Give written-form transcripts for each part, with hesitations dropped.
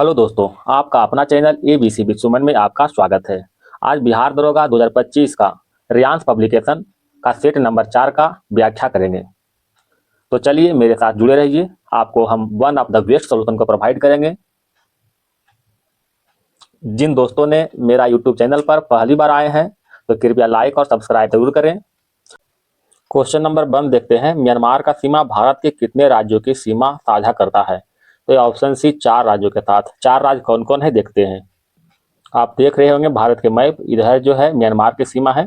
Hello दोस्तों, आपका अपना चैनल एबीसी विद सुमन में आपका स्वागत है। आज बिहार दरोगा 2025 का रियांस पब्लिकेशन का सेट नंबर 4 का व्याख्या करेंगे। तो चलिए मेरे साथ जुड़े रहिए, आपको हम one of the best solution को प्रोवाइड करेंगे। जिन दोस्तों ने मेरा यूट्यूब चैनल पर पहली बार आए हैं तो कृपया लाइक और सब्सक्राइब जरूर करें। क्वेश्चन नंबर 1 देखते हैं, म्यांमार का सीमा भारत के कितने राज्यों की सीमा साझा करता है? तो ऑप्शन सी 4 राज्यों के साथ। 4 राज्य कौन कौन है देखते हैं। आप देख रहे होंगे भारत के मैप, इधर जो है म्यांमार की सीमा है,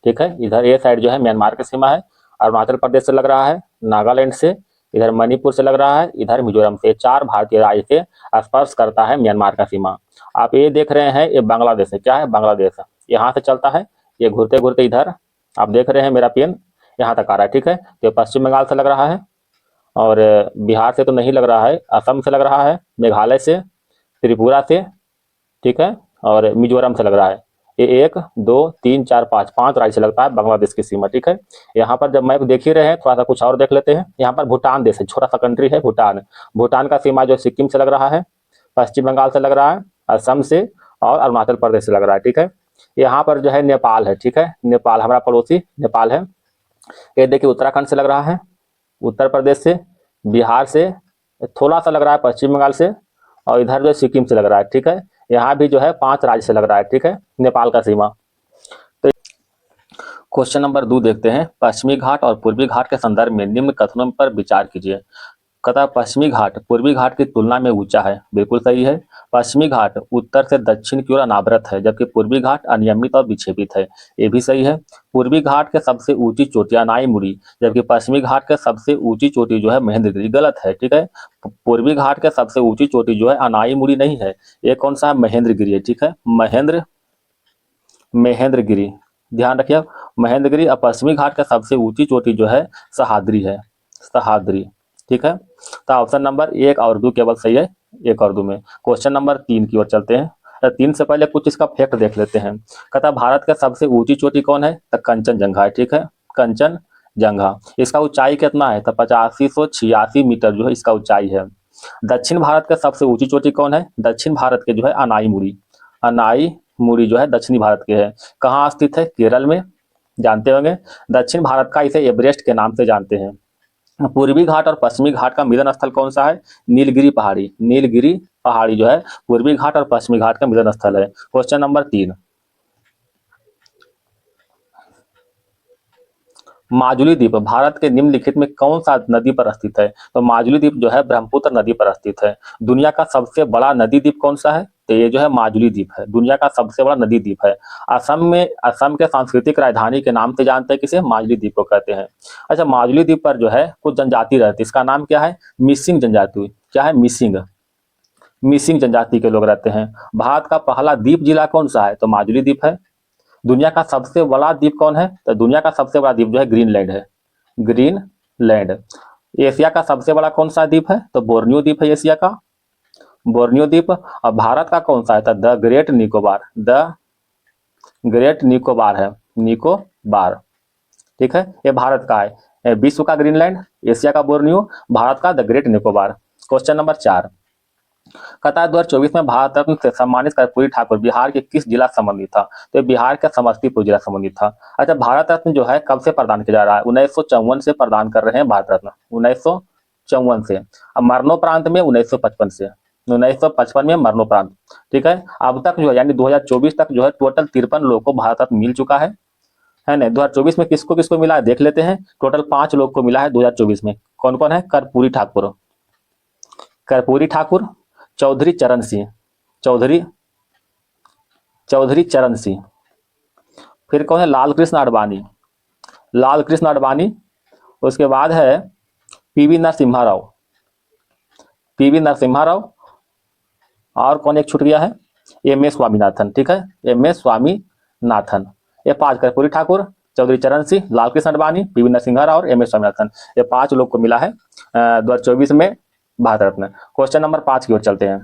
ठीक है। इधर ये साइड जो है म्यांमार की सीमा है, अरुणाचल प्रदेश से लग रहा है, नागालैंड से, इधर मणिपुर से लग रहा है, इधर मिजोरम से। 4 भारतीय राज्य से स्पर्श करता है म्यांमार का सीमा। आप ये देख रहे हैं, ये बांग्लादेश है। क्या है? बांग्लादेश। यहाँ से चलता है, ये घूरते घूरते इधर आप देख रहे हैं मेरा पेन यहाँ तक आ रहा है, ठीक है। तो पश्चिम बंगाल से लग रहा है, और बिहार से तो नहीं लग रहा है, असम से लग रहा है, मेघालय से, त्रिपुरा से, ठीक है, और मिजोरम से लग रहा है। ये 1 2 3 4 5 राज्य से लगता है बांग्लादेश की सीमा, ठीक है। यहाँ पर जब मैप देख ही रहे हैं, थोड़ा सा कुछ और देख लेते हैं। यहाँ पर भूटान देश है, छोटा सा कंट्री है भूटान। भूटान का सीमा जो सिक्किम से लग रहा है, पश्चिम बंगाल से लग रहा है, असम से और अरुणाचल प्रदेश से लग रहा है, ठीक है। यहाँ पर जो है नेपाल है, ठीक है। नेपाल हमारा पड़ोसी नेपाल है। ये देखिए उत्तराखंड से लग रहा है, उत्तर प्रदेश से, बिहार से, थोड़ा सा लग रहा है पश्चिम बंगाल से, और इधर जो सिक्किम से लग रहा है, ठीक है। यहाँ भी जो है 5 राज्य से लग रहा है, ठीक है, नेपाल का सीमा। तो क्वेश्चन नंबर 2 देखते हैं, पश्चिमी घाट और पूर्वी घाट के संदर्भ में निम्न कथनों पर विचार कीजिए। कथा पश्चिमी घाट पूर्वी घाट की तुलना में ऊंचा है, बिल्कुल सही है। पश्चिमी घाट उत्तर से दक्षिण की ओर अनावृत है, जबकि पूर्वी घाट अनियमित और विक्षेपित है, ये भी सही है। पूर्वी घाट के सबसे ऊंची चोटी अनाई मुड़ी, जबकि पश्चिमी घाट के सबसे ऊंची चोटी जो है महेंद्रगिरी, गलत है, ठीक है। पूर्वी घाट के सबसे ऊंची चोटी जो है अनाई मुड़ी नहीं है, ये कौन सा है? महेंद्रगिरी है, ठीक है। महेंद्रगिरी, ध्यान रखिए, महेंद्रगिरी। और पश्चिमी घाट का सबसे ऊंची चोटी जो है सहाद्री है, सहाद्री, ठीक है। तो ऑप्शन नंबर 1 और 2 केवल सही है, 1 और 2 में। क्वेश्चन नंबर 3 की ओर चलते हैं। 3 से पहले कुछ इसका फैक्ट देख लेते हैं। कहता भारत का सबसे ऊंची चोटी कौन है? तो कंचनजंगा है, ठीक है, कंचनजंगा। इसका ऊंचाई कितना है? तो 8586 मीटर जो है इसका ऊंचाई है। दक्षिण भारत का सबसे ऊंची चोटी कौन है? दक्षिण भारत के जो है अनाई मुड़ी, अनाई मुड़ी जो है दक्षिणी भारत के है। कहाँ स्थित है? केरल में, जानते होंगे। दक्षिण भारत का इसे एवरेस्ट के नाम से जानते हैं। पूर्वी घाट और पश्चिमी घाट का मिलन स्थल कौन सा है? नीलगिरी पहाड़ी, नीलगिरी पहाड़ी जो है पूर्वी घाट और पश्चिमी घाट का मिलन स्थल है। क्वेश्चन नंबर 3, माजुली द्वीप भारत के निम्नलिखित में कौन सा नदी पर स्थित है? तो माजुली द्वीप जो है ब्रह्मपुत्र नदी पर स्थित है। दुनिया का सबसे बड़ा नदी द्वीप कौन सा है? तो ये जो है माजुली द्वीप है, दुनिया का सबसे बड़ा नदी द्वीप है। असम में, असम के सांस्कृतिक राजधानी के नाम से जानते हैं किसे? माजुली द्वीप को कहते हैं। अच्छा, माजुली द्वीप पर जो है कुछ जनजाति रहती है, इसका नाम क्या है? मिसिंग जनजाति। क्या है? मिसिंग, मिसिंग जनजाति के लोग रहते हैं। भारत का पहला द्वीप जिला कौन सा है? तो माजुली द्वीप है। दुनिया का सबसे बड़ा द्वीप कौन है? तो दुनिया का सबसे बड़ा द्वीप जो है ग्रीनलैंड है, ग्रीनलैंड। एशिया का सबसे बड़ा कौन सा द्वीप है? तो बोर्नियो द्वीप है एशिया का, बोर्नियो द्वीप। और भारत का कौन सा है? तो the great Nicobar, the great Nicobar है, निकोबार, ठीक है। ये भारत का है। विश्व का ग्रीनलैंड, एशिया का बोर्नियो, भारत का the great Nicobar. Question number 4, कतार 2024 में भारत रत्न से सम्मानित कर्पूरी ठाकुर बिहार के किस जिला संबंधित था? तो बिहार के समस्तीपुर जिला संबंधित था। अच्छा, भारत रत्न जो है कब से प्रदान किया जा रहा है? 1954 से प्रदान कर रहे हैं भारत रत्न, 1954 से। अब मरणोपरांत में 1955 से, 1955 में मरणोपरांत, ठीक है। अब तक जो है यानी 2024 तक जो है टोटल 53 लोगों को भारत रत्न मिल चुका है ना। 2024 में किसको किसको मिला है देख लेते हैं। टोटल 5 लोग को मिला है 2024 में। कौन कौन है? कर्पूरी ठाकुर, कर्पूरी ठाकुर, चौधरी चरण सिंह, चौधरी चौधरी चरण सिंह। फिर कौन है? लाल कृष्ण आडवाणी, लाल कृष्ण आडवाणी। उसके बाद है पीवी नरसिम्हा राव, पीवी नरसिम्हा राव। और कौन एक छूट गया है? एम एस स्वामीनाथन, ठीक है, एम एस स्वामीनाथन। ये 5, कर्पूरी ठाकुर, चौधरी चरण सिंह, लाल कृष्ण आडवाणी, पीवी नरसिम्हा राव और एम एस स्वामीनाथन। ये 5 लोग को मिला है 2024 में भारत रत्न। क्वेश्चन नंबर 5 की ओर चलते हैं।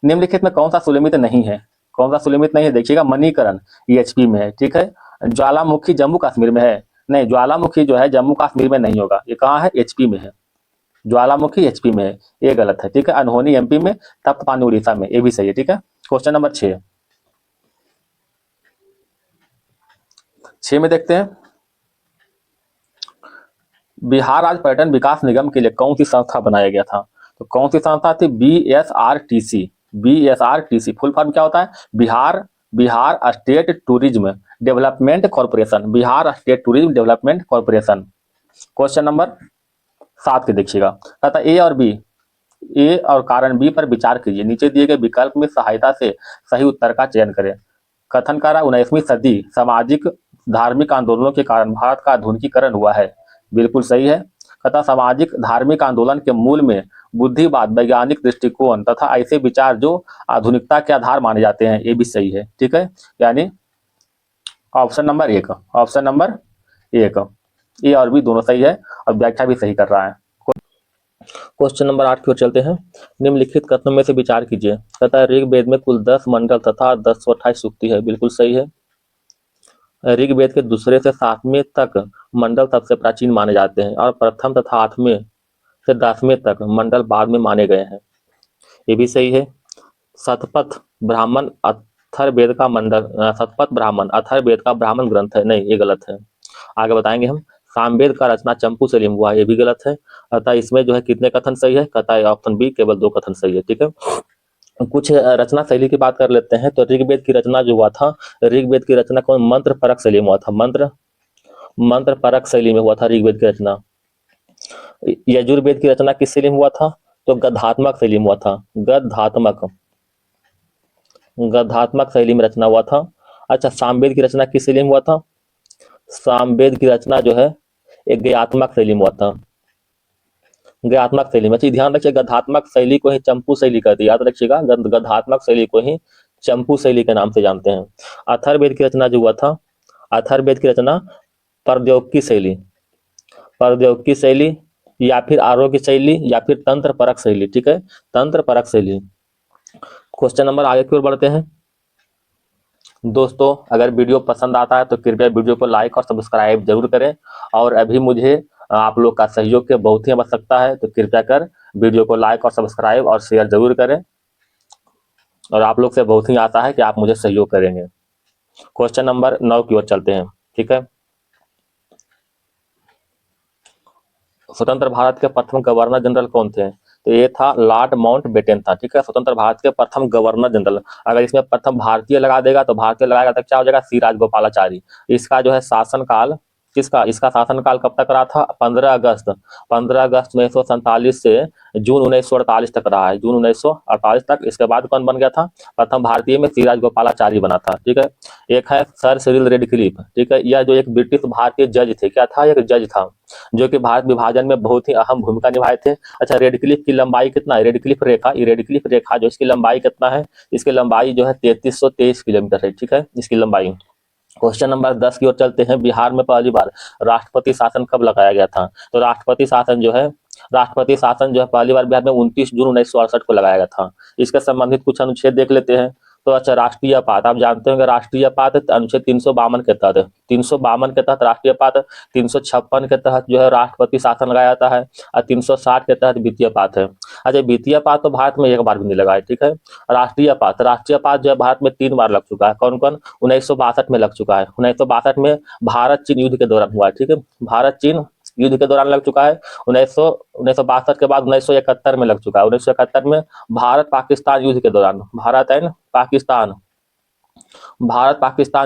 निम्नलिखित में कौन सा सुलिमित नहीं है? कौन सा सुलिमित नहीं है देखिएगा। मणिकरण ये एचपी में है, ठीक है। ज्वालामुखी जम्मू कश्मीर में है, नहीं, ज्वालामुखी जो है जम्मू कश्मीर में नहीं होगा, ये कहाँ है? एचपी में है, ज्वालामुखी एचपी में है, ये गलत है, ठीक है। अनहोनी एमपी में, तप्त पानी उड़ीसा में, ये भी सही है, ठीक है। क्वेश्चन नंबर 6 में देखते हैं, बिहार राज्य पर्यटन विकास निगम के लिए कौन सी संस्था बनाया गया था? तो कौन सी संस्था थी? BSRTC। BSRTC फुल फॉर्म क्या होता है? Bihar Bihar state tourism development corporation, Bihar state tourism development corporation. Question number 7 के देखिएगा, कहता ए और बी, ए और कारण बी पर विचार कीजिए, नीचे दिए गए विकल्प में सहायता से सही उत्तर का चयन करें। कथन कर रहा 19वीं सदी सामाजिक धार्मिक आंदोलनों के कारण भारत का आधुनिकीकरण हुआ है, बिल्कुल सही है। तथा सामाजिक धार्मिक आंदोलन के मूल में बुद्धिवाद, वैज्ञानिक दृष्टिकोण तथा ऐसे विचार जो आधुनिकता के आधार माने जाते हैं, ये भी सही है, ठीक है। यानी ऑप्शन नंबर 1, ऑप्शन नंबर 1 ए और बी दोनों सही है और व्याख्या भी सही कर रहा है। क्वेश्चन नंबर 8 की ओर चलते हैं, निम्नलिखित कथनों में से विचार कीजिए। कहता है ऋग्वेद में कुल 10 मंडल तथा 1028 सूक्ति है, बिल्कुल सही है। ऋग्वेद के दूसरे से 7वें तक मंडल सबसे प्राचीन माने जाते हैं और प्रथम तथा 8वें से 10वें तक मंडल बाद में माने गए हैं, ये भी सही है। शतपथ ब्राह्मण अथर्ववेद का मंडल, शतपथ ब्राह्मण अथर्ववेद का ब्राह्मण ग्रंथ है, नहीं ये गलत है, आगे बताएंगे हम। सामवेद का रचना चंपू से लिया हुआ है, ये भी गलत है। अतः इसमें जो है कितने कथन सही है? कहता है ऑप्शन बी केवल 2 कथन सही है, ठीक है। कुछ रचना शैली की बात कर लेते हैं। तो ऋग्वेद की रचना जो हुआ था, ऋग्वेद की रचना कौन? मंत्र परक शैली में हुआ था, मंत्र परक शैली में हुआ था ऋग्वेद की रचना। यजुर्वेद की रचना किस शैली में हुआ था? तो गद्यात्मक शैली में हुआ था, गद्यात्मक शैली में रचना हुआ था। अच्छा, सामवेद की रचना किस शैली में हुआ था? सामवेद की रचना जो है एक गयात्मक शैली में हुआ था, गद्यात्मक शैली में। ध्यान रखिए, गद्यात्मक शैली को ही चंपू शैली कहते हैं, याद रखिएगा, गद्यात्मक शैली को ही चंपू शैली के नाम से जानते हैं। अथर्ववेद की रचना जो हुआ था, अथर्ववेद की रचना प्रौद्योगिकी शैली या फिर आरोग्य शैली या फिर तंत्र परक शैली, ठीक है, तंत्र परक शैली। क्वेश्चन नंबर आगे की ओर बढ़ते हैं। दोस्तों, अगर वीडियो पसंद आता है तो कृपया वीडियो को लाइक और सब्सक्राइब जरूर करें, और अभी मुझे आप लोग का सहयोग की बहुत ही आवश्यकता है, तो कृपया कर वीडियो को लाइक और सब्सक्राइब और शेयर जरूर करें, और आप लोग से बहुत ही आशा है कि आप मुझे सहयोग करेंगे। क्वेश्चन नंबर 9 की ओर चलते हैं, ठीक है। स्वतंत्र भारत के प्रथम गवर्नर जनरल कौन थे? तो ये था लॉर्ड माउंटबेटन था, ठीक है, स्वतंत्र भारत के प्रथम गवर्नर जनरल। अगर इसमें प्रथम भारतीय लगा देगा तो भारतीय लगाएगा तो क्या हो जाएगा? सी राजगोपालाचारी। इसका जो है शासनकाल, किसका, इसका शासनकाल कब तक रहा था? 15 अगस्त 1947 से जून 1948 तक रहा है, जून 1948 तक। इसके बाद कौन बन गया था? प्रथम भारतीय में सी राजगोपालाचारी बना था, ठीक है। एक है सर सिरिल रेडक्लिफ, ठीक है, यह जो एक ब्रिटिश भारतीय जज थे, क्या था? एक जज था जो कि भारत विभाजन में बहुत ही अहम भूमिका निभाए थे। अच्छा, रेडक्लिफ की लंबाई कितना है? रेडक्लिफ रेखा, ये रेडक्लिफ रेखा जो इसकी लंबाई कितना है? इसकी लंबाई जो है 3323 किलोमीटर है, ठीक है, इसकी लंबाई। क्वेश्चन नंबर 10 की ओर चलते हैं। बिहार में पहली बार राष्ट्रपति शासन कब लगाया गया था? तो राष्ट्रपति शासन जो है पहली बार बिहार में 29 जून 1968 को लगाया गया था। इसके संबंधित कुछ अनुच्छेद देख लेते हैं। तो अच्छा, राष्ट्रीय आपात, आप जानते होंगे राष्ट्रीय आपात अनुच्छेद 352 के तहत, 352 के तहत राष्ट्रीय आपात, 356 के तहत जो है राष्ट्रपति शासन लगाया जाता है, और 360 के तहत वित्तीय आपात है। अच्छा, वित्तीय आपात तो भारत में एक बार भी नहीं लगा है, ठीक है। राष्ट्रीय आपात जो है भारत में 3 बार लग चुका है। कौन कौन? 1962 में लग चुका है, 1962 में भारत चीन युद्ध के दौरान हुआ है, ठीक है, भारत चीन युद्ध के दौरान लग चुका है। 1962 के बाद 1971 में लग चुका है, 1971 में भारत पाकिस्तान युद्ध के दौरान, भारत पाकिस्तान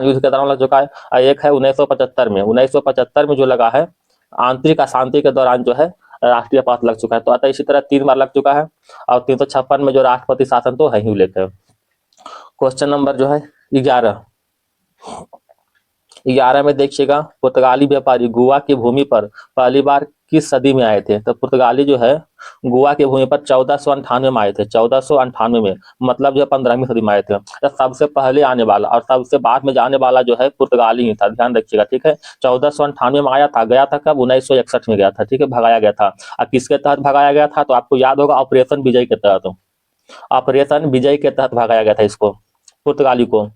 युद्ध के दौरान लग चुका है। और एक है 1975 में जो लगा है आंतरिक अशांति के दौरान जो है राष्ट्रीय आपात लग चुका है। तो अतः इसी तरह 3 बार लग चुका है, और 356 में जो राष्ट्रपति शासन तो है ही उल्लेख है। क्वेश्चन नंबर जो है 11 में देखिएगा, पुर्तगाली व्यापारी गोवा की भूमि पर पहली बार किस सदी में आए थे? तो पुर्तगाली जो है गोवा की भूमि पर 1498 में आए थे, 1498 में, मतलब जो 15वीं सदी में आए थे। तो सबसे पहले आने वाला और सबसे बाद में जाने वाला जो है पुर्तगाली ही था, ध्यान रखिएगा, ठीक है। 1498 में आया था, गया था कब? 1961 में गया था, ठीक है, भगाया गया था। और किसके तहत भगाया गया था? तो आपको याद होगा, ऑपरेशन विजय के तहत, ऑपरेशन विजय के तहत भगाया गया था इसको, पुर्तगाली को,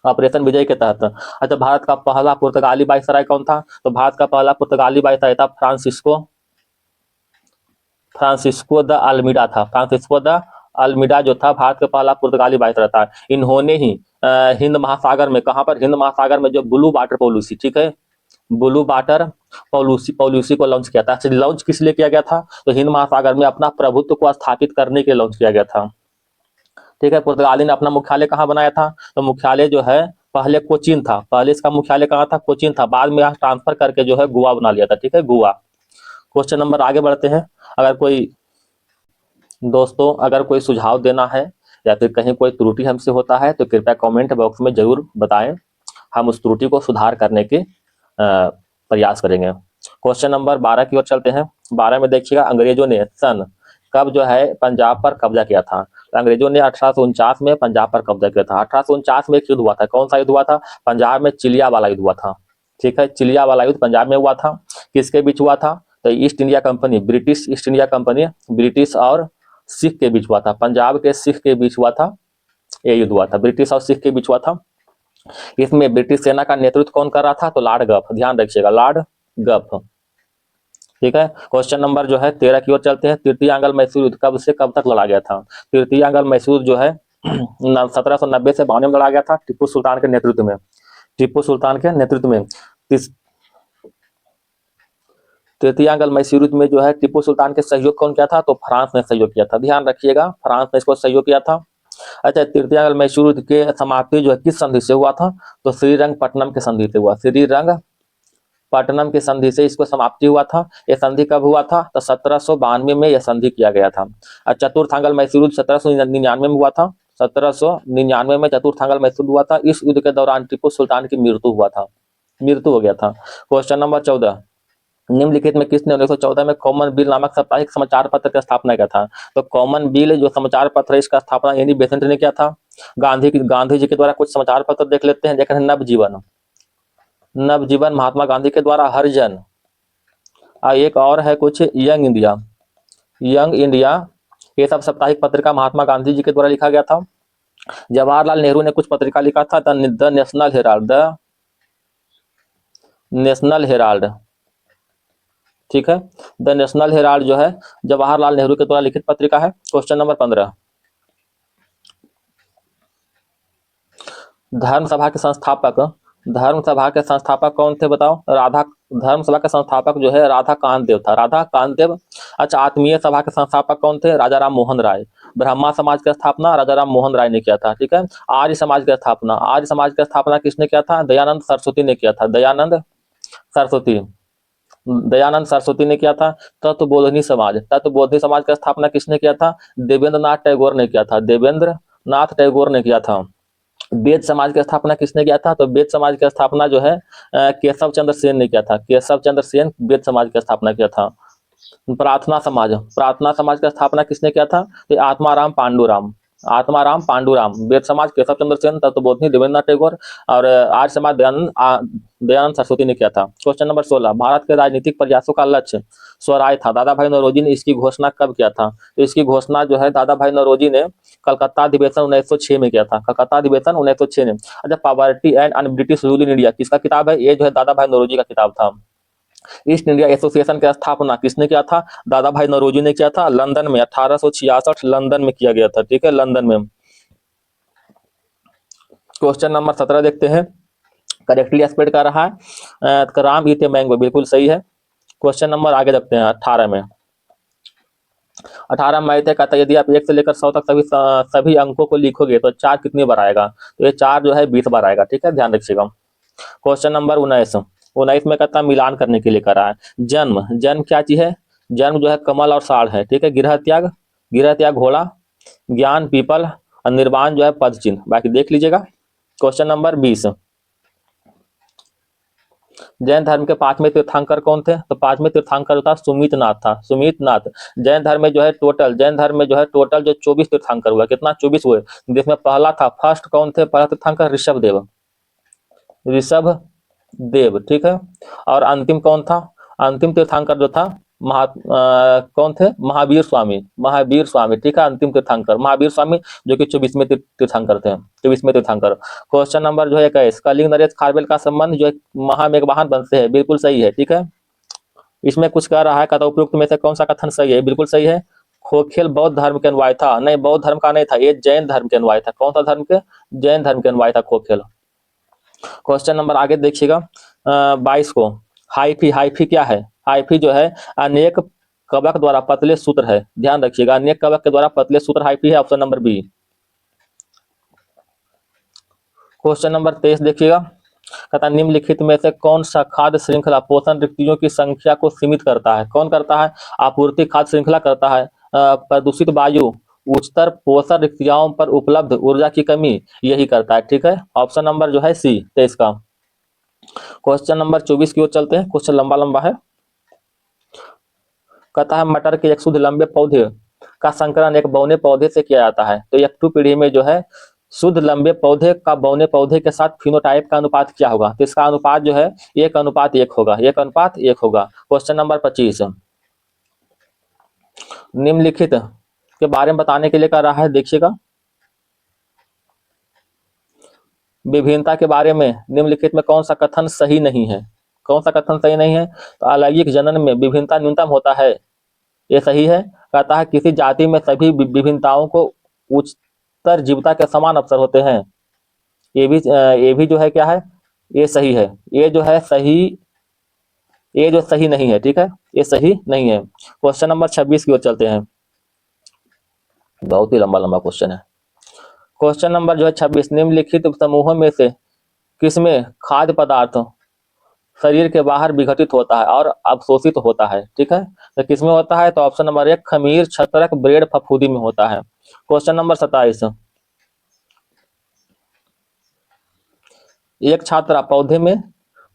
ऑपरेशन विजय के तहत। अच्छा, भारत का पहला पुर्तगाली वायसराय कौन था? तो भारत का पहला पुर्तगाली वायसराय था फ्रांसिस्को द अल्मीडा था। फ्रांसिस्को द अल्मीडा जो था भारत का पहला पुर्तगाली वायसराय था। इन्होंने ही हिंद महासागर में, कहां पर, हिंद महासागर में जो ब्लू वाटर पॉलिसी, ठीक है, ब्लू वाटर पॉलिसी को लॉन्च किया था। लॉन्च किस लिए किया गया था? तो हिंद महासागर में अपना प्रभुत्व को स्थापित करने के लिए लॉन्च किया गया था। ठीक है। पुर्तगाली ने अपना मुख्यालय कहाँ बनाया था? तो मुख्यालय जो है पहले कोचीन था, पहले इसका मुख्यालय कहाँ था? कोचीन था। बाद में यहाँ ट्रांसफर करके जो है गोवा बना लिया था। ठीक है, गोवा। क्वेश्चन नंबर आगे बढ़ते हैं। अगर कोई दोस्तों अगर कोई सुझाव देना है या फिर कहीं कोई त्रुटि हमसे होता है तो कृपया कमेंट बॉक्स में जरूर बताएं, हम उस त्रुटि को सुधार करने के प्रयास करेंगे। क्वेश्चन नंबर 12 की ओर चलते हैं। 12 में देखिएगा, अंग्रेजों ने सन कब जो है पंजाब पर कब्जा किया था? तो अंग्रेजों ने 1849 में पंजाब पर कब्जा किया था। 1849 में एक युद्ध हुआ था। कौन सा युद्ध हुआ था? पंजाब में चिलिया वाला युद्ध हुआ था। ठीक है, चिलिया वाला युद्ध पंजाब में हुआ था। किसके बीच हुआ था? तो east India company, British east India company, British और सिख के बीच हुआ था। पंजाब के सिख के बीच हुआ था ये युद्ध हुआ था, ब्रिटिश और सिख के बीच हुआ था। इसमें ब्रिटिश सेना का नेतृत्व कौन कर रहा था? तो लॉर्ड गफ, ध्यान रखिएगा, लॉर्ड गफ। ठीक है। क्वेश्चन नंबर जो है 13 की ओर चलते हैं। तृतीय आंग्ल मैसूर युद्ध कब से कब तक लड़ा गया था? तृतीय आंग्ल मैसूर जो है 1790 से 52 में लड़ा गया था, टीपू सुल्तान के नेतृत्व में। टीपू सुल्तान के नेतृत्व में तृतीय आंग्ल मैसूर युद्ध में जो है टीपू सुल्तान के सहयोग कौन किया था? तो फ्रांस ने सहयोग किया था। ध्यान रखिएगा, फ्रांस ने इसको सहयोग किया था। अच्छा, तृतीय आंग्ल मैसूर युद्ध के समाप्ति जो है किस संधि से हुआ था? तो श्रीरंगपट्टनम के संधि से हुआ। श्रीरंगपट्टनम की संधि से इसको समाप्ति हुआ था। यह संधि कब हुआ था? तो 1792 में यह संधि किया गया था। चतुर्थ आंग्ल मैसूर युद्ध 1799 में हुआ था। 1799 में चतुर्थ आंग्ल मैसूर हुआ था। इस युद्ध के दौरान टीपू सुल्तान की मृत्यु हो गया था। क्वेश्चन नंबर 14, निम्नलिखित में किसने 1914 में कॉमन बिल नामक साप्ताहिक समाचार पत्र की स्थापना किया था? तो कॉमन बिल जो समाचार पत्र है इसका स्थापना एनी बेसेंट ने किया था। गांधी जी के द्वारा कुछ समाचार पत्र देख लेते हैं। देखें, नवजीवन महात्मा गांधी के द्वारा, हरिजन, एक और है कुछ यंग इंडिया, ये सब साप्ताहिक पत्रिका महात्मा गांधी जी के द्वारा लिखा गया था। जवाहरलाल नेहरू ने कुछ पत्रिका लिखा था, द नेशनल हेराल्ड। ठीक है, द नेशनल हेराल्ड जो है जवाहरलाल नेहरू के द्वारा लिखित पत्रिका है। क्वेश्चन नंबर 15, धर्मसभा के संस्थापक कौन थे? बताओ। धर्मसभा के संस्थापक जो है राधा कांत देव था। राधा कांत देव। अच्छा, आत्मीय सभा के संस्थापक कौन थे? राजा राम मोहन राय। ब्रह्मा समाज की स्थापना राजा राम मोहन राय ने किया था। ठीक है। आर्य समाज की स्थापना किसने किया था? दयानंद सरस्वती ने किया था। दयानंद सरस्वती ने किया था। तत्वबोधिनी समाज की स्थापना किसने किया था? देवेंद्र नाथ टैगोर ने किया था। वेद समाज की स्थापना किसने किया था? तो वेद समाज की स्थापना जो है केशव चंद्र सेन ने किया था। केशव चंद्र सेन वेद समाज की स्थापना किया था। प्रार्थना समाज की स्थापना किसने किया था? तो आत्माराम पांडुराम। वेद समाज केशव चंद्र सेन, तत्वबोधिनी देवेंद्र नाथ टैगोर, और आर्य समाज दयानंद सरस्वती ने किया था। क्वेश्चन नंबर 16, भारत के राजनीतिक प्रयासों का लक्ष्य स्वराज था। दादा भाई नौरोजी ने इसकी घोषणा कब किया था? तो इसकी घोषणा जो है दादा भाई नौरोजी ने कलकत्ता अधिवेशन 1906 में किया था। कलकत्ता अधिवेशन 1906 में। अच्छा, poverty and British rule in India किसका किताब है? ये जो है दादा भाई नौरोजी का किताब था। ईस्ट इंडिया एसोसिएशन की स्थापना किसने किया था? दादा भाई नौरोजी ने किया था। लंदन में 1866 लंदन में किया गया था। ठीक है, लंदन में। क्वेश्चन नंबर 17 देखते हैं। करेक्टली स्पेल्ड कर रहा है राम ईट ए मैंगो, बिल्कुल सही है। क्वेश्चन नंबर आगे देखते हैं 18 में। 18 में कहता है यदि आप 1 से लेकर 100 तक सभी अंकों को लिखोगे तो 4 कितनी बार आएगा? तो ये 4 जो है 20 बार आएगा। ठीक है, ध्यान रखिएगा। क्वेश्चन नंबर 19 में कहता है मिलान करने के लिए कर रहा है। जन्म क्या चीज है? जन्म जो है कमल और साढ़ है। ठीक है। गृह त्याग घोड़ा, ज्ञान पीपल, और निर्वाण जो है पद चिन्ह। बाकी देख लीजिएगा। क्वेश्चन नंबर 20, जैन धर्म के 5वें तीर्थंकर कौन थे? तो 5वें तीर्थंकर था सुमितनाथ था। जैन धर्म में जो है टोटल जो 24 तीर्थंकर हुआ। कितना? 24 हुए, जिसमें पहला था, फर्स्ट कौन थे? पहला तीर्थंकर ऋषभ देव। ठीक है। और अंतिम कौन था? अंतिम तीर्थंकर जो था कौन थे? महावीर स्वामी। ठीक है, अंतिम तीर्थंकर महावीर स्वामी, जो कि 24वें तीर्थंकर थे। 24वें तीर्थंकर। क्वेश्चन नंबर जो है 21, कलिंग नरेश खारवेल का संबंध जो है महामेघवाहन वंश से है। बिल्कुल सही है। ठीक है, इसमें कुछ कह रहा है, कहता उपयुक्त में से कौन सा कथन सही है? बिल्कुल सही है। खोखेल बौद्ध धर्म के अनुयायी था? नहीं, बौद्ध धर्म का नहीं था, ये जैन धर्म के अनुयायी था। कौन सा धर्म के? जैन धर्म के अनुयायी था खोखेल। क्वेश्चन नंबर आगे देखिएगा 22 को। हाइफी, हाइफी क्या है? हाइफी जो है अनेक कवक द्वारा पतले सूत्र है, ध्यान रखिएगा, अनेक कवक के द्वारा पतले सूत्र हाइफी है, option number B. Question number 23 देखिएगा, कहता निम्नलिखित में से कौन सा खाद्य श्रृंखला पोषण रिक्तियों की संख्या को सीमित करता है? कौन करता है? आपूर्ति खाद्य श्रृंखला करता है, प्रदूषित वायु, उच्चतर पोषण रिक्तियों पर उपलब्ध ऊर्जा की कमी, यही करता है। ठीक है, ऑप्शन नंबर जो है सी 23 का। क्वेश्चन नंबर 24 की ओर चलते हैं, क्वेश्चन लंबा लंबा है। कहता है मटर के एक शुद्ध लंबे पौधे का संकरण एक बौने पौधे से किया जाता है, तो F2 पीढ़ी में जो है शुद्ध लंबे पौधे का बौने पौधे के साथ फिनोटाइप का अनुपात क्या होगा? तो इसका अनुपात जो है 1:1 होगा, 1:1 होगा। क्वेश्चन नंबर 25 निम्नलिखित के बारे में बताने के लिए कह रहा है, देखिएगा विभिन्नता के बारे में निम्नलिखित में कौन सा कथन सही नहीं है? कौन सा कथन सही नहीं है? तो अलैंगिक जनन में विभिन्नता न्यूनतम होता है, ये सही है। कहता है किसी जाति में सभी विभिन्नताओं को उच्चतर जीवता के समान अवसर होते हैं, ये भी जो है क्या है, ये सही है। ये जो है सही, ये जो सही नहीं है, ठीक है, ये सही नहीं है। क्वेश्चन नंबर 26 की ओर चलते हैं, बहुत ही लंबा लंबा क्वेश्चन है। क्वेश्चन नंबर जो है 26, निम्नलिखित समूहों में से किसमें खाद्य पदार्थ शरीर के बाहर विघटित होता है और अवशोषित होता है? ठीक है, तो किसमें होता है? तो ऑप्शन नंबर 1 खमीर, छत्रक, ब्रेड, फफूंदी में होता है। क्वेश्चन नंबर 27, एक छात्रा पौधे में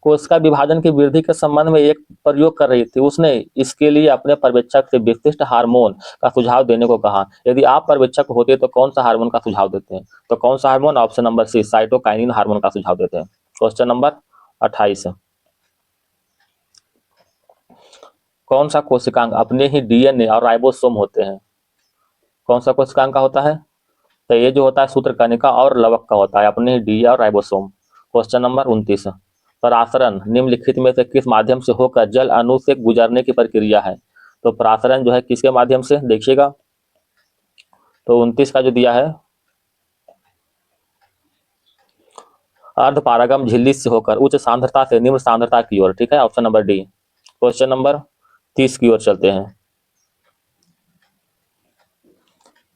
कोशिका विभाजन की वृद्धि के संबंध में एक प्रयोग कर रही थी, उसने इसके लिए अपने पर्यवेक्षक से विशिष्ट हार्मोन का सुझाव देने को कहा। यदि आप पर्यवेक्षक होते तो कौन सा हार्मोन का सुझाव देते हैं? तो कौन सा hormone? Option number C cytokinin hormone का सुझाव देते हैं। क्वेश्चन नंबर 28, कौन सा कोशिकांग अपने ही डीएनए और राइबोसोम होते हैं? कौन सा कोशिकांग का होता है? तो ये जो होता है सूत्रकणिका और लवक का होता है, अपने ही डीएनए और राइबोसोम। क्वेश्चन नंबर 29, परासरण निम्नलिखित में से किस माध्यम से होकर जल अणु से गुजरने की प्रक्रिया है? तो परासरण जो है किसके माध्यम से? देखिएगा, तो 29 का जो दिया है अर्धपारगम झिल्ली से होकर उच्च सांद्रता से निम्न सांद्रता की ओर। ठीक है, option number D. Question number 30 की ओर चलते हैं,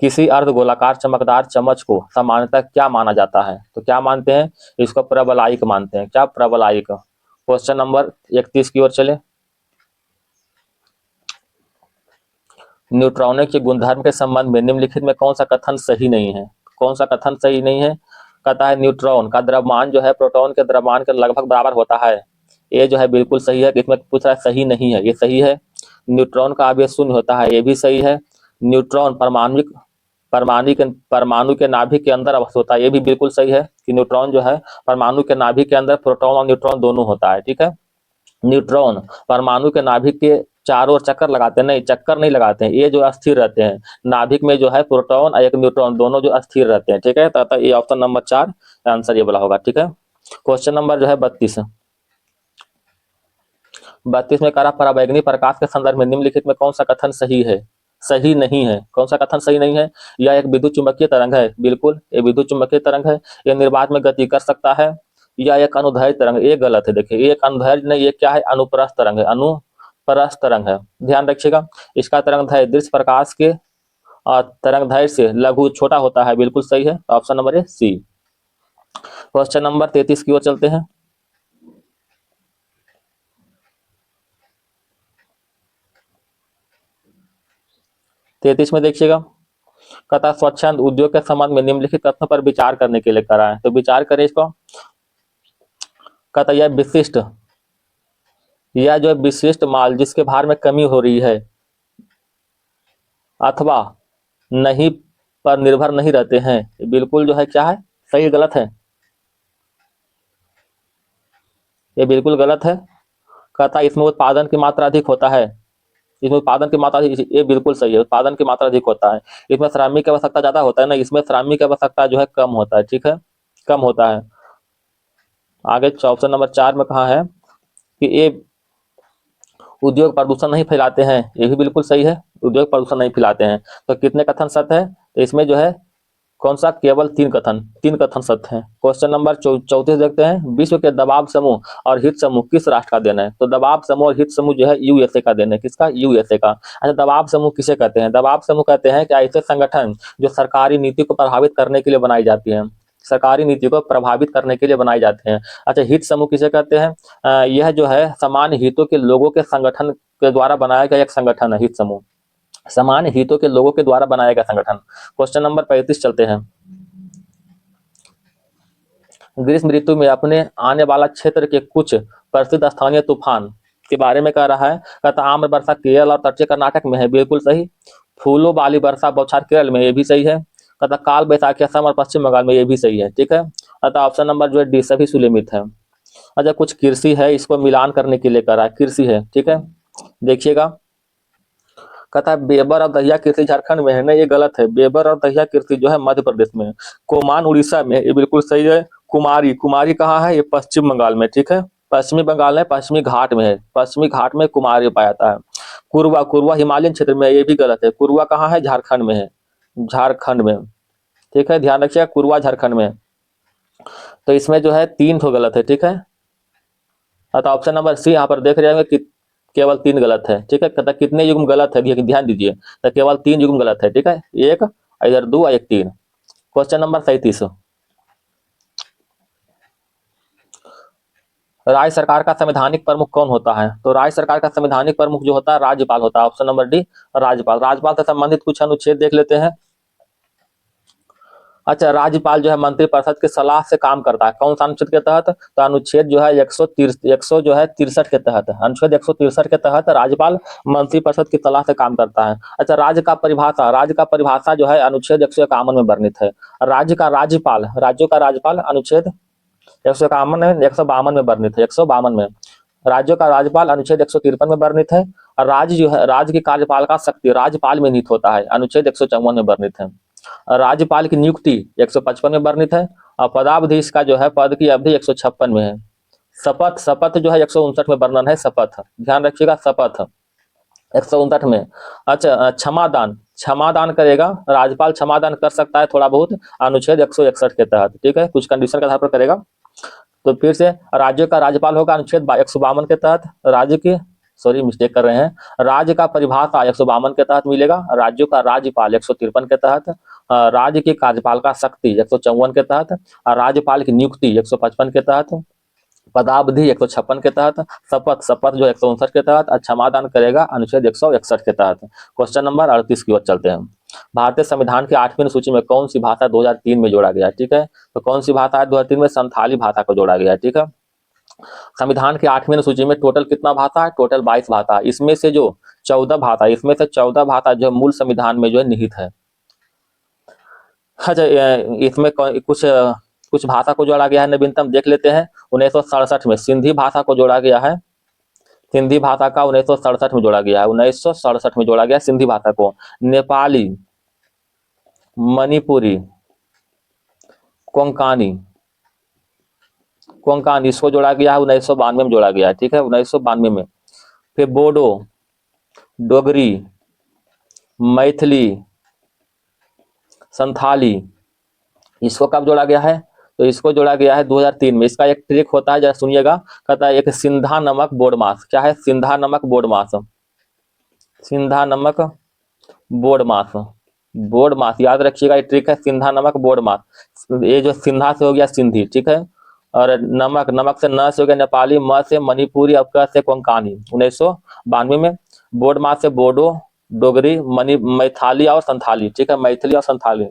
किसी अर्धगोलाकार चमकदार चम्मच को सामान्यतः क्या माना जाता है? तो क्या मानते हैं? इसको प्रबलायिक मानते हैं। क्या? प्रबलायिक। क्वेश्चन नंबर 31 की ओर चले, न्यूट्रॉनों के गुणधर्म के संबंध में निम्नलिखित में कौन सा कथन सही नहीं है? कौन सा कथन सही नहीं है? कहता है न्यूट्रॉन का द्रव्यमान जो है प्रोटॉन के द्रव्यमान के लगभग बराबर होता है, ये जो है बिल्कुल सही है। इसमें पूछ रहा है सही नहीं है, ये सही है। न्यूट्रॉन का आवेश शून्य होता है, ये भी सही है। न्यूट्रॉन परमाणु के नाभिक के अंदर अवस्थित होता है, ये भी बिल्कुल सही है कि न्यूट्रॉन जो है परमाणु के नाभिक के अंदर प्रोटॉन और न्यूट्रॉन दोनों होता है। ठीक है, न्यूट्रॉन परमाणु के नाभिक के चारों ओर चक्कर लगाते हैं? नहीं, चक्कर नहीं लगाते हैं, ये जो अस्थिर रहते हैं। नाभिक में जो है प्रोटॉन और एक न्यूट्रॉन दोनों जो अस्थिर रहते हैं। ठीक है, तो ये ऑप्शन नंबर 4 आंसर ये वाला होगा। ठीक है, क्वेश्चन नंबर जो है 32, 32 में कहा पराबैंगनी प्रकाश के संदर्भ में निम्नलिखित में कौन सा कथन सही है? सही नहीं है। कौन सा कथन सही नहीं है? यह एक विद्युत चुंबकीय तरंग है, बिल्कुल ये विद्युत चुंबकीय तरंग है, यह निर्वात में गति कर सकता है। यह एक अनुदैर्ध्य तरंग, ये गलत है। देखिए, ये एक अनुदैर्ध्य नहीं, ये क्या है? अनुप्रस्थ तरंग है, अनुप्रस्थ तरंग है, ध्यान रखिएगा। इसका तरंगदैर्ध्य दृश्य प्रकाश के तरंगदैर्ध्य से लघु छोटा होता है, बिल्कुल सही है। ऑप्शन नंबर है सी। क्वेश्चन नंबर 33 की ओर चलते हैं, 33 में देखिएगा, कहता स्वच्छंद उद्योग के संबंध में निम्नलिखित तथ्यों पर विचार करने के लिए करा है, तो विचार करें इसको। कहता यह जो विशिष्ट माल जिसके भार में कमी हो रही है अथवा नहीं पर निर्भर नहीं रहते हैं, बिल्कुल जो है क्या है? सही गलत है? ये बिल्कुल गलत है। कहता इसमें उत्पादन की मात्रा अधिक होता है, इसमें उत्पादन की मात्रा, ये बिल्कुल सही है, उत्पादन की मात्रा अधिक होता है। इसमें श्रमिक की आवश्यकता ज्यादा होता है ना, इसमें श्रमिक की आवश्यकता जो है कम होता है। ठीक है, कम होता है। आगे ऑप्शन नंबर 4 में कहा है कि ये उद्योग प्रदूषण नहीं फैलाते हैं, ये भी बिल्कुल सही है, उद्योग प्रदूषण नहीं फैलाते हैं। तो कितने कथन सत्य है, तो इसमें जो है कौन सा, केवल तीन कथन सत्य हैं। क्वेश्चन नंबर 34 देखते हैं, विश्व के दबाव समूह और हित समूह किस राष्ट्र का देन है। तो दबाव समूह और हित समूह जो है यूएसए का देन है, किसका, यूएसए का। अच्छा, दबाव समूह किसे कहते हैं, दबाव समूह कहते हैं कि ऐसे संगठन जो सरकारी नीति को प्रभावित करने के लिए बनाई जाती है, सरकारी नीति को प्रभावित करने के लिए बनाए जाते हैं। अच्छा, हित समूह किसे कहते हैं, यह जो है समान हितों के लोगों के संगठन के द्वारा बनाया गया एक संगठन है हित समूह, समान हितों के लोगों के द्वारा बनाया गया संगठन। क्वेश्चन नंबर 35 चलते हैं, ग्रीष्म ऋतु में अपने आने वाला क्षेत्र के कुछ प्रसिद्ध स्थानीय तूफान के बारे में कह रहा है। कहता आम्र वर्षा केरल और तटीय कर्नाटक में है, बिल्कुल सही। फूलों वाली वर्षा बौछार केरल में, ये भी सही है। कहता काल बैसाखी असम और पश्चिम बंगाल में, ये भी सही है, ठीक है। अतः ऑप्शन नंबर जो है डी सभी सुलेमित है। अच्छा, कुछ कृषि है, इसको मिलान करने के लिए कह रहा है, कृषि है, ठीक है, देखिएगा। कहता है बेबर और दहिया कृषि झारखंड में है, ना ये गलत है, बेबर और दहिया कृषि जो है मध्य प्रदेश में है। कोमान उड़ीसा में, ये बिल्कुल सही है। कुमारी, कुमारी कहाँ है, ये पश्चिम बंगाल में, ठीक है, पश्चिमी बंगाल में पश्चिमी घाट में है, पश्चिमी घाट में कुमारी पाया जाता है। कुरवा, कुरवा हिमालयन क्षेत्र में, ये भी गलत है, कुरवा कहाँ है, झारखंड में है, झारखंड में, ठीक है, ध्यान रखिएगा, कुरवा झारखंड में। तो इसमें जो है 3 तो गलत है, ठीक है। तो ऑप्शन नंबर सी यहाँ पर देख रहे हैं कि केवल 3 गलत है, ठीक है। कहता कितने युग्म गलत है, ध्यान दीजिए, तो केवल 3 युग्म गलत है, ठीक है, एक इधर 2 और एक 3। क्वेश्चन नंबर 37, राज्य सरकार का संवैधानिक प्रमुख कौन होता है। तो राज्य सरकार का संवैधानिक प्रमुख जो होता है राज्यपाल होता है, ऑप्शन नंबर डी राज्यपाल। राज्यपाल से संबंधित कुछ अनुच्छेद देख लेते हैं। अच्छा, राज्यपाल जो है मंत्रिपरिषद की सलाह से काम करता है, कौन सा अनुच्छेद के तहत, तो अनुच्छेद जो है 100 जो है 63 के तहत, अनुच्छेद 163 के तहत राज्यपाल मंत्रिपरिषद की सलाह से काम करता है। अच्छा, राज्य का परिभाषा जो है अनुच्छेद 151 में वर्णित है। राज्य का राज्यपाल, राज्यों का राज्यपाल अनुच्छेद 152 में वर्णित है, 152 में। राज्यों का राज्यपाल अनुच्छेद 153 में वर्णित है। और राज्य जो है, राज्य की कार्यपाल का शक्ति राज्यपाल में निहित होता है, अनुच्छेद 154 में वर्णित है। राज्यपाल की नियुक्ति 155 में वर्णित है। और पदावधि इसका जो है, पद की अवधि 156 में है। शपथ, शपथ जो है 159 में वर्णन है, शपथ, ध्यान रखिएगा, शपथ 159 में। अच्छा, क्षमादान, क्षमादान करेगा राज्यपाल, क्षमादान कर सकता है थोड़ा बहुत, अनुच्छेद 161 के तहत, ठीक है, कुछ कंडीशन के आधार पर करेगा। तो फिर से राज्य का राज्यपाल होगा अनुच्छेद 152 के तहत, राज्य की, सॉरी मिस्टेक कर रहे हैं, राज्य का परिभाषा 152 के तहत मिलेगा, राज्यों का राज्यपाल 153 के तहत, राज्य की कार्यपाल का शक्ति 154 के तहत, और राज्यपाल की नियुक्ति 155 के तहत, पदावधि 156 के तहत, शपथ, शपथ जो 159 के तहत, क्षमादान करेगा अनुच्छेद 161 के तहत। क्वेश्चन नंबर 38 की ओर चलते हैं। भारतीय संविधान की 8वीं सूची में कौन सी भाषा 2003 में जोड़ा गया है, ठीक है, तो कौन सी भाषा है 2003 में, संथाली भाषा को जोड़ा गया है, ठीक है। संविधान की 8वीं सूची में टोटल कितना भाषा है, टोटल 22 भाषा, इसमें से जो 14 भाषा, इसमें से 14 भाषा जो मूल संविधान में जो है निहित है। अच्छा, इसमें कुछ भाषा को जोड़ा गया है, नवीनतम देख लेते हैं। 1967 में सिंधी भाषा को जोड़ा गया है, सिंधी भाषा का 1967 में जोड़ा गया है, 1967 में जोड़ा गया सिंधी भाषा को। नेपाली, मणिपुरी, कोंकानी, कोंकानी इसको जोड़ा गया है, 1992 में जोड़ा गया है, ठीक है, 1992 में। फिर बोडो, डोगरी, मैथिली, संथाली, इसको कब जोड़ा गया है, तो इसको जोड़ा गया है 2003 में। इसका एक ट्रिक होता है, जरा सुनिएगा, कहता है एक सिंधा नमक बोडमास, क्या है, सिंधा नमक बोडमास, सिंधा नमक बोडमास, बोडमास याद रखिएगा, ये ट्रिक है, सिंधा नमक बोडमास। ये जो सिंधा से हो गया सिंधी, ठीक है, और नमक, नमक से न से हो गया नेपाली, म से मणिपुरी, अब क से कोंकानी, 1992 में। बोडमास से बोडो, डोगरी, मैथाली और संथाली, ठीक है, मैथिली और संथाली,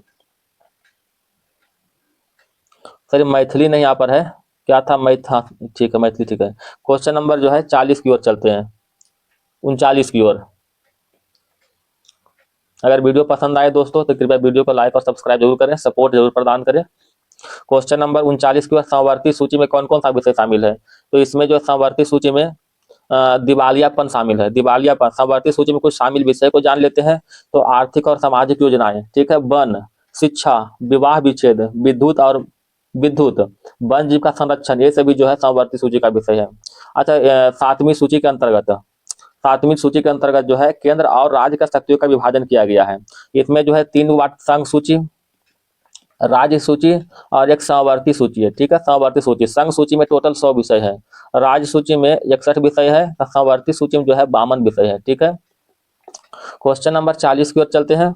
सॉरी मैथिली नहीं यहाँ पर है, क्या था, ठीक है, मैथिली, ठीक है। क्वेश्चन नंबर जो है 40 की ओर चलते हैं, 39 की ओर। अगर वीडियो पसंद आए दोस्तों तो कृपया वीडियो को लाइक और सब्सक्राइब जरूर करें, सपोर्ट जरूर प्रदान करें। क्वेश्चन नंबर 39 की ओर, समवर्ती सूची में कौन कौन सा विषय शामिल है, तो इसमें जो समवर्ती सूची में दिवालियापन शामिल है, दिवालियापन। समवर्ती सूची में कुछ शामिल विषय को जान लेते हैं। तो आर्थिक और सामाजिक योजनाएं, ठीक है, वन, शिक्षा, विवाह विच्छेद, विद्युत, वन जीव का संरक्षण, ये सभी जो है समवर्ती सूची का विषय है। अच्छा, 7वीं सूची के अंतर्गत, 7वीं सूची के अंतर्गत जो है केंद्र और राज्य का शक्तियों का विभाजन किया गया है। इसमें जो है 3 वाट संघ सूची, राज्य सूची और एक समवर्ती सूची है, ठीक है। समवर्ती सूची, संघ सूची में टोटल 100 विषय है, राज्य सूची में 61 विषय है, समवर्ती सूची में जो है 52 विषय है, ठीक है। क्वेश्चन नंबर 40 की ओर चलते हैं।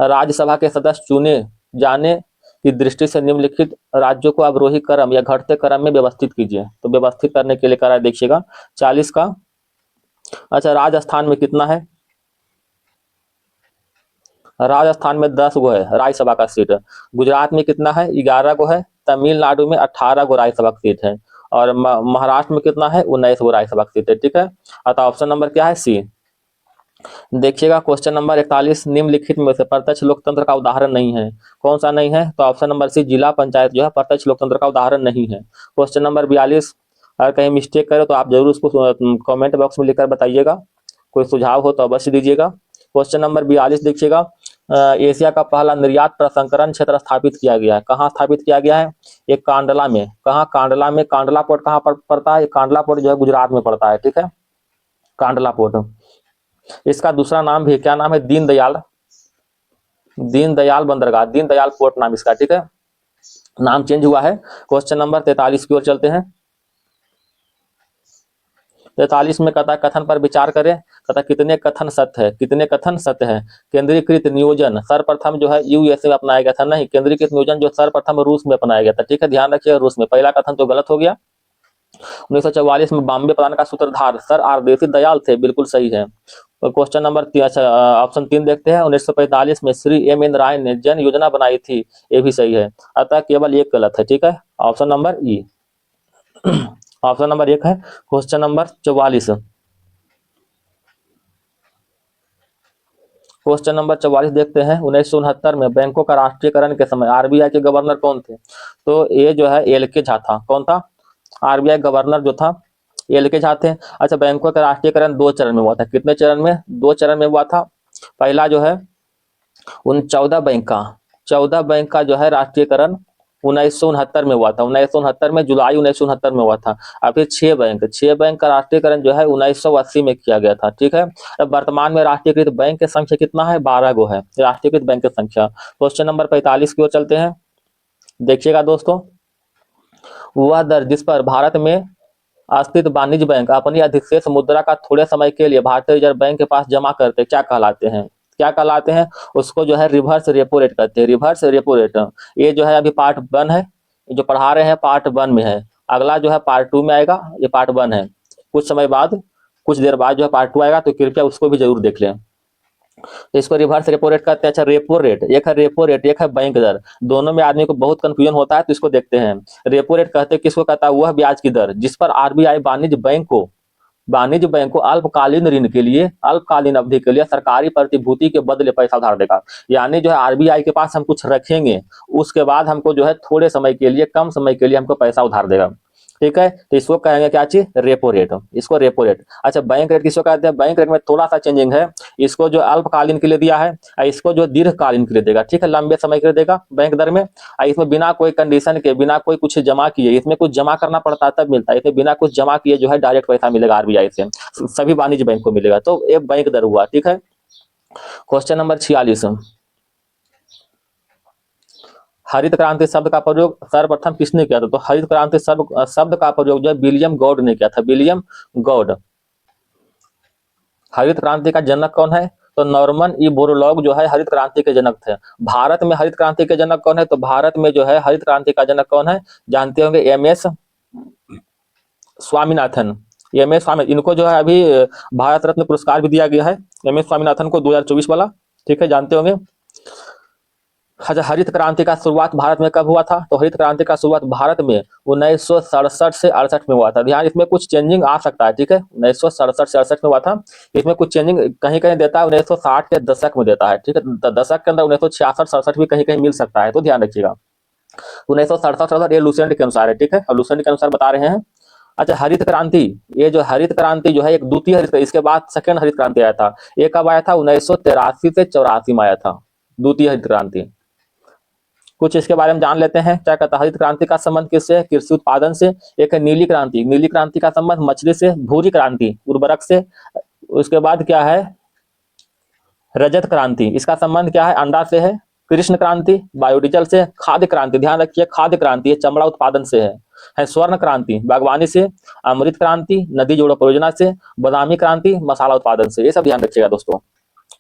राज्यसभा के सदस्य चुने जाने की दृष्टि से निम्नलिखित राज्यों को अवरोही क्रम या घटते क्रम में व्यवस्थित कीजिए। तो व्यवस्थित करने के लिए करा देखिएगा 40 का। अच्छा, राजस्थान में कितना है? राजस्थान में 10 गो है राज्यसभा का सीट। गुजरात में कितना है? 11 गो है। तमिलनाडु में 18 गो राज्यसभा की सीट है और महाराष्ट्र में कितना है? 19 गो राज्यसभा की सीट है, ठीक है। अतः ऑप्शन नंबर क्या है? सी। देखिएगा क्वेश्चन नंबर 41, निम्नलिखित में से प्रत्यक्ष लोकतंत्र का उदाहरण नहीं है। कौन सा नहीं है? तो ऑप्शन नंबर सी, जिला पंचायत जो है प्रत्यक्ष लोकतंत्र का उदाहरण नहीं है। क्वेश्चन नंबर 42, अगर कहीं मिस्टेक करे तो आप जरूर उसको कमेंट बॉक्स में लिखकर बताइएगा, कोई सुझाव हो तो अवश्य दीजिएगा। क्वेश्चन नंबर 42 देखिएगा, एशिया का पहला निर्यात प्रसंस्करण क्षेत्र स्थापित किया गया है। कहाँ स्थापित किया गया है? एक कांडला में। कहाँ? कांडला में। कांडला पोर्ट कहाँ पर पड़ता है? कांडला पोर्ट जो है गुजरात में पड़ता है, ठीक है, कांडला पोर्ट। इसका दूसरा नाम भी, क्या नाम है? दीनदयाल बंदरगाह, दीनदयाल पोर्ट नाम इसका, ठीक है, नाम चेंज हुआ है। क्वेश्चन नंबर 43 की ओर चलते हैं। 43 में कहता है कथन पर विचार करें। कहता कितने कथन सत्य है? कितने कथन सत्य है? केंद्रीकृत नियोजन सर्वप्रथम जो है यूएसए में अपनाया गया था। नहीं, केंद्रीकृत नियोजन जो सर्वप्रथम रूस में अपनाया गया था, ठीक है, ध्यान रखिएगा रूस में। पहला कथन तो गलत हो गया। 1944 में बॉम्बे प्रदान का सूत्रधार सर आरदेसी दयाल थे, बिल्कुल सही है। क्वेश्चन नंबर ऑप्शन 3 देखते हैं। 1945 में श्री एम.एन. राय ने जन योजना बनाई थी, ये भी सही है। अतः केवल एक गलत है, ठीक है, ऑप्शन नंबर ई। ऑप्शन नंबर 1 है। क्वेश्चन नंबर 44, क्वेश्चन नंबर 44 देखते हैं। 1969 में बैंकों का राष्ट्रीयकरण के समय आरबीआई के गवर्नर कौन थे? तो ये जो है एल.के. झा था। कौन था? आरबीआई गवर्नर जो था एल.के. झा थे। अच्छा, बैंकों का राष्ट्रीयकरण 2 चरण में हुआ था। कितने चरण में? 2 चरण में हुआ था। पहला जो है उन 14 बैंक का जो है राष्ट्रीयकरण 1969 में हुआ था। 1969 में, जुलाई 1969 में हुआ था। और फिर 6 बैंक का राष्ट्रीयकरण जो है 1980 में किया गया था, ठीक है। अब वर्तमान में राष्ट्रीयकृत बैंक की संख्या कितना है? 12 गो है राष्ट्रीयकृत बैंक की संख्या। क्वेश्चन नंबर 45 की ओर चलते हैं। देखिएगा दोस्तों, वह दर जिस पर भारत में स्थित वाणिज्य बैंक अपनी अधिशेष मुद्रा का थोड़े समय के लिए भारतीय रिजर्व बैंक के पास जमा करते क्या कहलाते हैं? क्या कहलाते हैं? उसको जो है रिवर्स रेपो रेट कहते हैं। रिवर्स रेपो रेट, ये जो है अभी पार्ट 1 है, जो पढ़ा रहे हैं पार्ट 1 में है। अगला जो है पार्ट 2 में आएगा, ये पार्ट 1 है। कुछ समय बाद, कुछ देर बाद जो है पार्ट 2 आएगा, तो कृपया उसको भी जरूर देख लें। तो इसको रिवर्स रेपो रेट कहते हैं। अच्छा, रेपो रेट, एक है रेपो रेट, एक है बैंक दर। दोनों में आदमी को बहुत कंफ्यूजन होता है, तो इसको देखते हैं। रेपो रेट कहते हैं किसको कहता है? वह ब्याज की दर जिस पर आरबीआई वाणिज्य बैंक को अल्पकालीन ऋण के लिए, अल्पकालीन अवधि के लिए सरकारी प्रतिभूति के बदले पैसा उधार देगा। यानी जो है आरबीआई के पास हम कुछ रखेंगे, उसके बाद हमको जो है थोड़े समय के लिए, कम समय के लिए हमको पैसा उधार देगा, ठीक है। तो इसको कहेंगे क्या चीज? रेपो रेट, इसको रेपो रेट। अच्छा, बैंक रेट किसको कहते हैं? बैंक रेट में थोड़ा सा चेंजिंग है। इसको जो अल्पकालीन के लिए दिया है, इसको जो दीर्घकालीन के लिए देगा, ठीक है, लंबे समय के लिए देगा बैंक दर में। इसमें बिना कोई कंडीशन के, बिना कोई कुछ जमा किए, इसमें कुछ जमा करना पड़ता है तब मिलता है, इसमें बिना कुछ जमा किए जो है डायरेक्ट पैसा मिलेगा आरबीआई से, सभी वाणिज्य बैंक को मिलेगा। तो ये बैंक दर हुआ, ठीक है। क्वेश्चन नंबर 46, हरित क्रांति शब्द का प्रयोग सर्वप्रथम किसने किया था? तो हरित क्रांति शब्द का प्रयोग जो है विलियम गॉड ने किया था। William God. हरित क्रांति का जनक कौन है? तो नॉर्मन ई बोरलॉग जो है हरित क्रांति के जनक थे। भारत में हरित क्रांति के जनक कौन है? तो भारत में जो है हरित क्रांति का जनक कौन है? जानते होंगे, एम.एस. स्वामीनाथन। एम.एस. स्वामीनाथन, इनको जो है अभी भारत रत्न पुरस्कार भी दिया गया है, एम.एस. स्वामीनाथन को, 2024 वाला, ठीक है, जानते होंगे। अच्छा, हरित क्रांति का शुरुआत भारत में कब हुआ था? तो हरित क्रांति का शुरुआत भारत में 1967 से 68 में हुआ था। ध्यान, इसमें कुछ चेंजिंग आ सकता है, ठीक है, 1967 से 68 में हुआ था। इसमें कुछ चेंजिंग कहीं कहीं देता है 1960 के दशक में देता है, ठीक है, दशक के अंदर 1966-67 भी कहीं कहीं मिल सकता है, तो ध्यान रखिएगा। 1967 ये लुसेंट के अनुसार है, ठीक है, और लुसेंट के अनुसार बता रहे हैं। अच्छा, हरित क्रांति, ये जो हरित क्रांति जो है एक द्वितीय हरित, इसके बाद सेकंड हरित क्रांति आया था। ये कब आया था? 1983 से 84 में आया था, द्वितीय हरित क्रांति। कुछ इसके बारे में जान लेते हैं। क्या कहता है? हरित क्रांति का संबंध किससे? कृषि उत्पादन से। एक है नीली क्रांति, नीली क्रांति का संबंध मछली से। भूरी क्रांति, उर्वरक से। उसके बाद क्या है, रजत क्रांति, इसका संबंध क्या है, अंडा से है। कृष्ण क्रांति बायोडीजल से। खाद्य क्रांति, ध्यान रखिए खाद्य क्रांति ये चमड़ा उत्पादन से है। स्वर्ण क्रांति बागवानी से। अमृत क्रांति नदी जोड़ो परियोजना से। बादामी क्रांति मसाला उत्पादन से। ये सब ध्यान रखिएगा दोस्तों।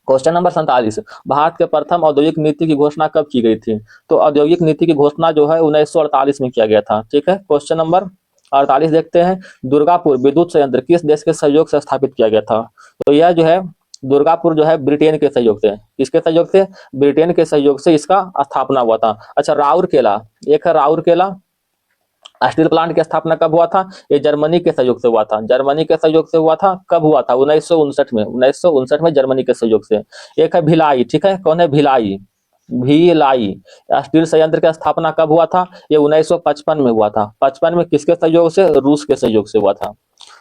क्वेश्चन नंबर 47, भारत के प्रथम औद्योगिक नीति की घोषणा कब की गई थी? तो औद्योगिक नीति की घोषणा जो है 1948 में किया गया था। ठीक है, क्वेश्चन नंबर 48 देखते हैं। दुर्गापुर विद्युत संयंत्र किस देश के सहयोग से स्थापित किया गया था? तो यह जो है दुर्गापुर जो है ब्रिटेन के सहयोग से। किसके सहयोग से? ब्रिटेन के सहयोग से इसका स्थापना हुआ था। अच्छा, राउरकेला, एक है राउरकेला स्टील प्लांट की स्थापना कब हुआ था? ये जर्मनी के सहयोग से हुआ था। जर्मनी के सहयोग से हुआ था। कब हुआ था? 1959 में। 1959 में जर्मनी के सहयोग से। एक है भिलाई, ठीक है, कौन है? भिलाई। भिलाई स्टील संयंत्र की स्थापना कब हुआ था? ये 1955 में हुआ था। 55 में किसके सहयोग से? रूस के सहयोग से हुआ था।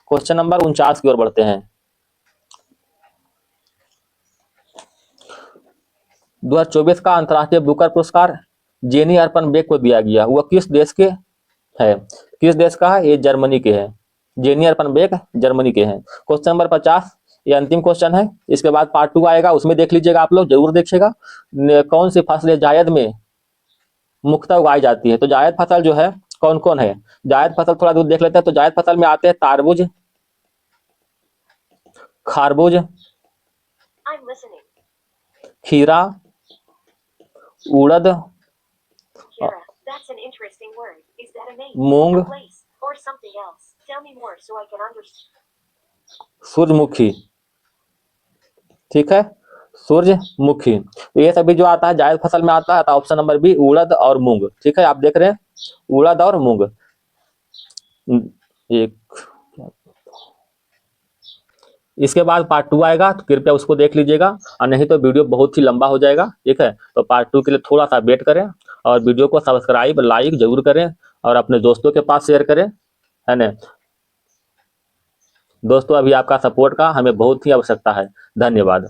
क्वेश्चन नंबर 49 की ओर बढ़ते हैं। 2024 का अंतर्राष्ट्रीय बुकर पुरस्कार जेनी अर्पण बेक को दिया गया। वह किस देश के है? किस देश का है? ये जर्मनी के है। जेनी अर्पण बेक जर्मनी के हैं। क्वेश्चन नंबर 50, ये अंतिम क्वेश्चन है। इसके बाद पार्ट 2 आएगा, उसमें देख लीजिएगा, आप लोग जरूर देखिएगा। कौन सी फसलें जायद में मुख्यतः उगाई जाती है? तो जायद फसल जो है कौन कौन है? जायद फसल थोड़ा दूर देख लेते हैं। तो जायद फसल में आते हैं तारबूज, खारबूज, खीरा, उड़द, मूंग, सूरजमुखी। ठीक है, सूरजमुखी। तो ये सभी जो आता है जायद फसल में आता है। तो ऑप्शन नंबर बी उड़द और मूंग। ठीक है, आप देख रहे हैं उड़द और मूंग। एक इसके बाद पार्ट 2 आएगा, तो कृपया उसको देख लीजिएगा, और नहीं तो वीडियो बहुत ही लंबा हो जाएगा। ठीक है, तो पार्ट 2 के लिए थोड़ा सा वेट करें, और वीडियो को सब्सक्राइब लाइक जरूर करें, और अपने दोस्तों के पास शेयर करें, है ना दोस्तों। अभी आपका सपोर्ट का हमें बहुत ही आवश्यकता है। धन्यवाद।